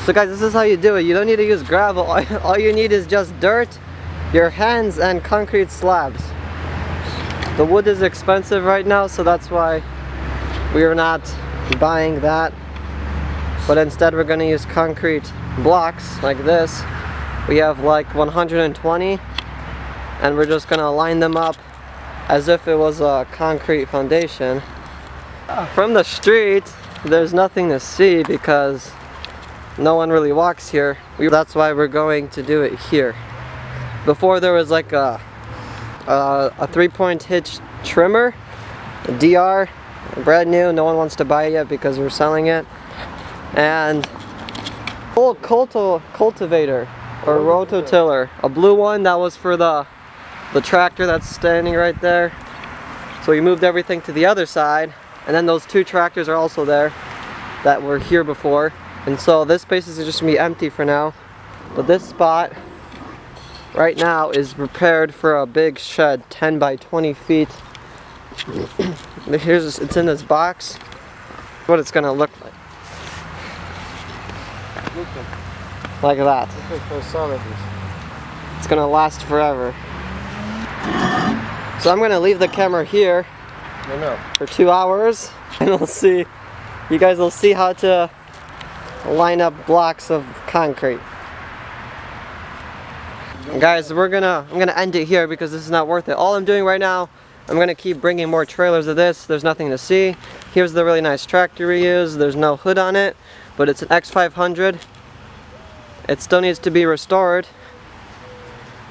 So guys, this is how you do it. You don't need to use gravel. All you need is just dirt, your hands, and concrete slabs. The wood is expensive right now, so that's why we are not buying that. But instead we're going to use concrete blocks like this. We have like 120, and we're just going to line them up as if it was a concrete foundation. From the street, there's nothing to see because no one really walks here. That's why we're going to do it here. Before there was like a 3-point hitch trimmer, a DR, brand new. No one wants to buy it yet because we're selling it. And full cultivator or rototiller, a blue one that was for the tractor that's standing right there. So we moved everything to the other side, and then those 2 tractors are also there that were here before. And so this space is just gonna be empty for now. But this spot right now is prepared for a big shed, 10 by 20 feet. It's in this box. What it's gonna look like. Like that. It's gonna last forever. So I'm gonna leave the camera here for 2 hours, and we'll see. You guys will see how to line up blocks of concrete. Guys, I'm gonna end it here because this is not worth it. All I'm doing right now, I'm gonna keep bringing more trailers of this. There's nothing to see. Here's the really nice tractor we use. There's no hood on it, but it's an X500. It still needs to be restored,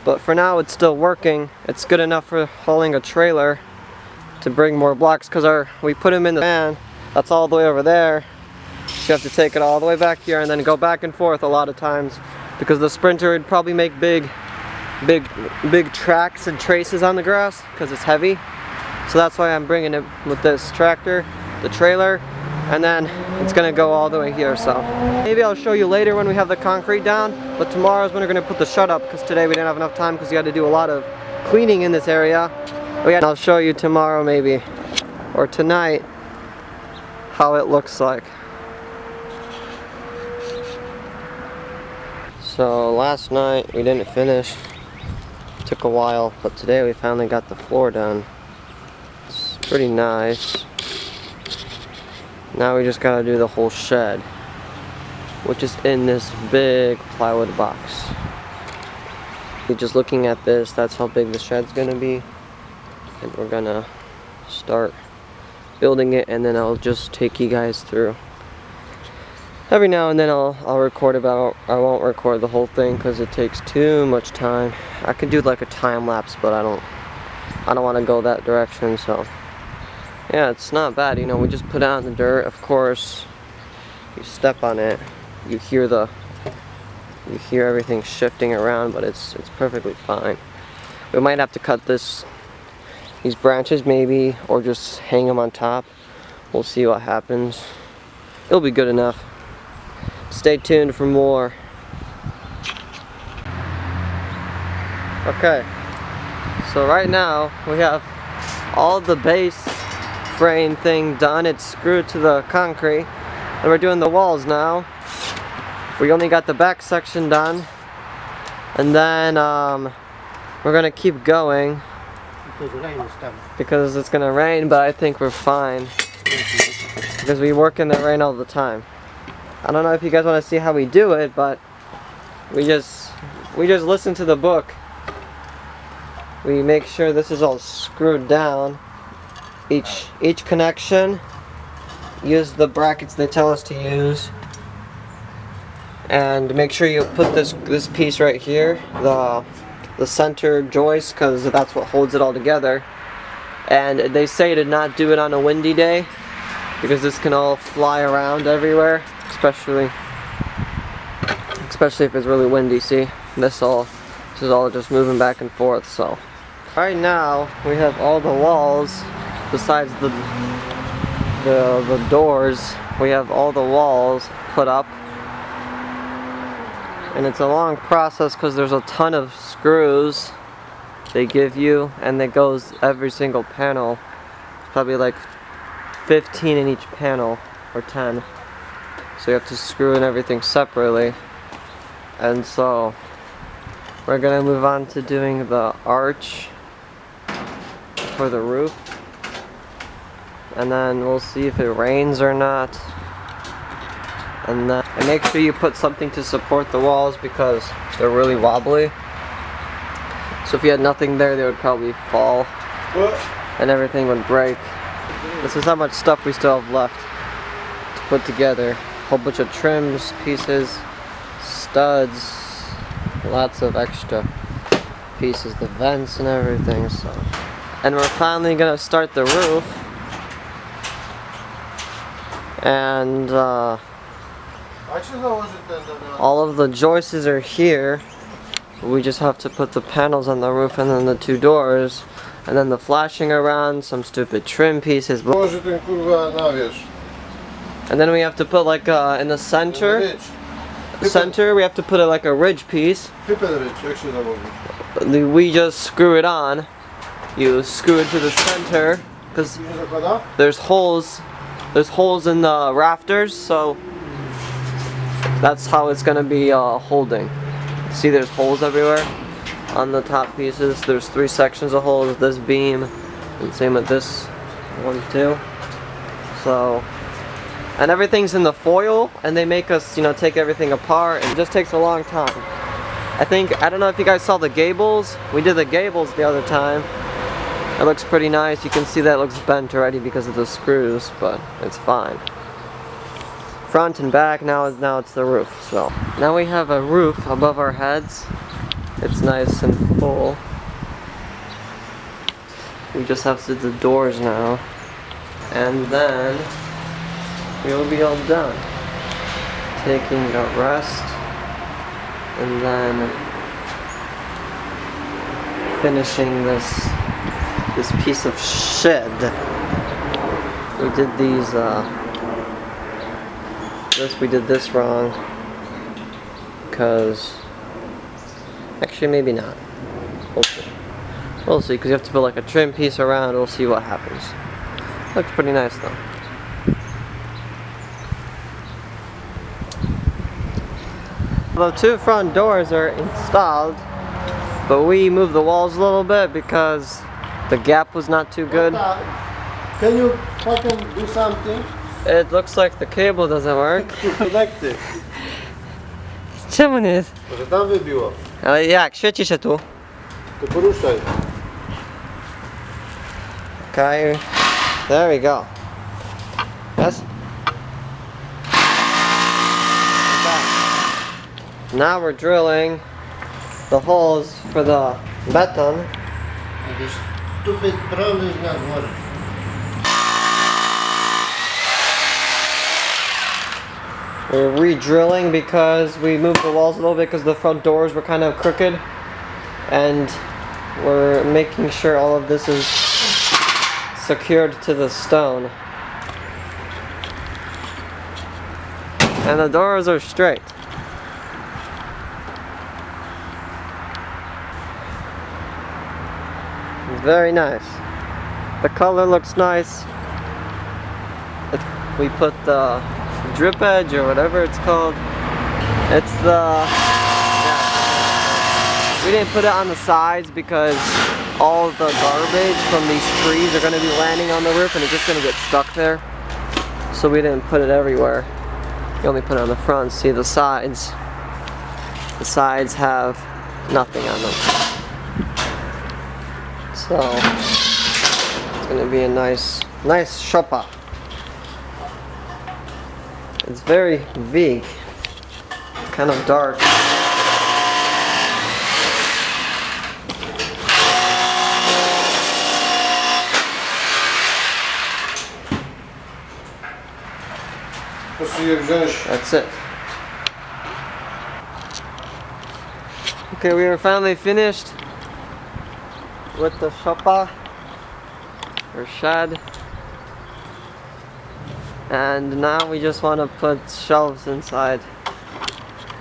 but for now it's still working. It's good enough for hauling a trailer to bring more blocks because we put them in the van. That's all the way over there. You have to take it all the way back here and then go back and forth a lot of times because the Sprinter would probably make big tracks and traces on the grass because it's heavy. So that's why I'm bringing it with this tractor, the trailer, and then it's gonna go all the way here. So maybe I'll show you later when we have the concrete down, but tomorrow is when we're gonna put the shed up because today we didn't have enough time because you had to do a lot of cleaning in this area. But yeah, I'll show you tomorrow maybe, or tonight, how it looks like. So last night we didn't finish. It took a while, but today we finally got the floor done. It's pretty nice. Now we just gotta do the whole shed, which is in this big plywood box. Just looking at this, that's how big the shed's gonna be. And we're gonna start building it, and then I'll just take you guys through. Every now and then I'll record about, I won't record the whole thing because it takes too much time. I could do like a time lapse, but I don't want to go that direction. So yeah, it's not bad, you know. We just put out the dirt. Of course, you step on it, you hear everything shifting around, but it's perfectly fine. We might have to cut these branches maybe, or just hang them on top. We'll see what happens. It'll be good enough. Stay tuned for more. Okay, so right now we have all the base frame thing done. It's screwed to the concrete, and we're doing the walls now. We only got the back section done, and then we're gonna keep going because it's gonna rain, but I think we're fine because we work in the rain all the time. I don't know if you guys want to see how we do it, but we just listen to the book. We make sure this is all screwed down. Each connection, use the brackets they tell us to use, and make sure you put this piece right here, the center joist, because that's what holds it all together. And they say to not do it on a windy day because this can all fly around everywhere. Especially if it's really windy. See, this is all just moving back and forth. So right now we have all the walls besides the doors. We have all the walls put up, and it's a long process because there's a ton of screws they give you, and it goes every single panel. It's probably like 15 in each panel, or 10. so you have to screw in everything separately. And so we're gonna move on to doing the arch for the roof, and then we'll see if it rains or not. And make sure you put something to support the walls because they're really wobbly. So if you had nothing there, they would probably fall and everything would break. This is how much stuff we still have left to put together. A whole bunch of trims, pieces, studs, lots of extra pieces, the vents and everything. So, and we're finally gonna start the roof. And all of the joists are here. We just have to put the panels on the roof and then the two doors. And then the flashing around, some stupid trim pieces. And then we have to put like in the center. We have to put like a ridge piece. We just screw it on. You screw it to the center because there's holes. There's holes in the rafters, so that's how it's gonna be holding. See, there's holes everywhere on the top pieces. There's 3 sections of holes, this beam, and same with this one too. So, and everything's in the foil, and they make us, you know, take everything apart, and it just takes a long time. I don't know if you guys saw the gables. We did the gables the other time. It looks pretty nice. You can see that it looks bent already because of the screws, but it's fine. Front and back, now it's the roof. So now we have a roof above our heads. It's nice and full. We just have to do the doors now, and then we'll be all done. Taking a rest, and then finishing this piece of shed. We did these, we did this wrong, because, actually maybe not. We'll see, because you have to put like a trim piece around. We'll see what happens. Looks pretty nice though. The 2 front doors are installed, but we moved the walls a little bit because the gap was not too good. Can you fucking do something? It looks like the cable doesn't work. Connect it. Czemu nie jest? Może tam wybiło. Ale jak? Świeci się tu. To poruszaj. Okay, there we go. Yes? Okay. Now we're drilling the holes for the beton. This stupid problem is not working. We're re-drilling because we moved the walls a little bit because the front doors were kind of crooked, and we're making sure all of this is secured to the stone. And the doors are straight. It's very nice. The color looks nice. We put the drip edge or whatever it's called. It's the, we didn't put it on the sides because all the garbage from these trees are going to be landing on the roof and it's just going to get stuck there. So we didn't put it everywhere. We only put it on the front. See the sides. The sides have nothing on them. So it's going to be a nice shoppa. It's very big, kind of dark. That's it. Okay, we are finally finished with the shoppa or shed. And now we just want to put shelves inside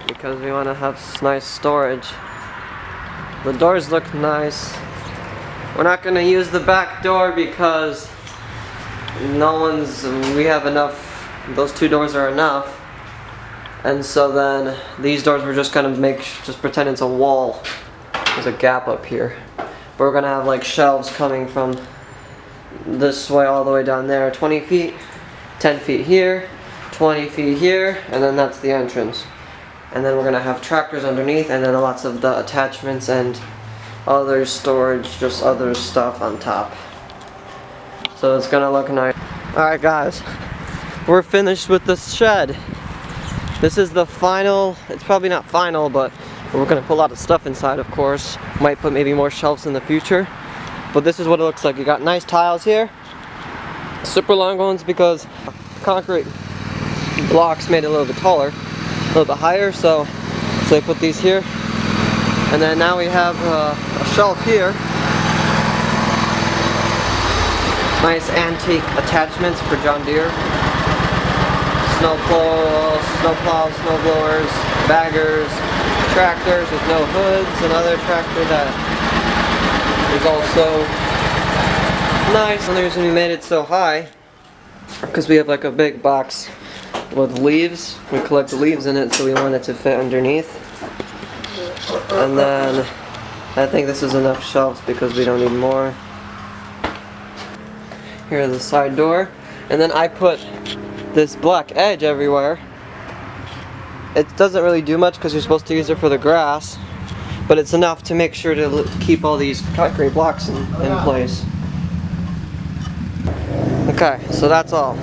because we want to have nice storage. The doors look nice. We're not going to use the back door because we have enough. Those 2 doors are enough. And so then these doors we're just gonna just pretend it's a wall. There's a gap up here. But we're gonna have like shelves coming from this way all the way down there, 20 feet, 10 feet here, 20 feet here, and then that's the entrance. And then we're gonna have tractors underneath, and then lots of the attachments and other storage, just other stuff on top. So it's gonna look nice. Alright guys, we're finished with this shed. This is the final, it's probably not final, but we're gonna put a lot of stuff inside, of course. Might put maybe more shelves in the future. But this is what it looks like. You got nice tiles here. Super long ones because concrete blocks made it a little bit taller, a little bit higher, so I put these here. And then now we have a shelf here. Nice antique attachments for John Deere. Snow plows, snow blowers, baggers, tractors with no hoods, another tractor that is also nice. And the reason we made it so high, because we have like a big box with leaves. We collect the leaves in it, so we want it to fit underneath. And then I think this is enough shelves because we don't need more. Here's the side door. And then I put this black edge everywhere. It doesn't really do much because you're supposed to use it for the grass, but it's enough to make sure to keep all these concrete blocks in place. Okay, so that's all.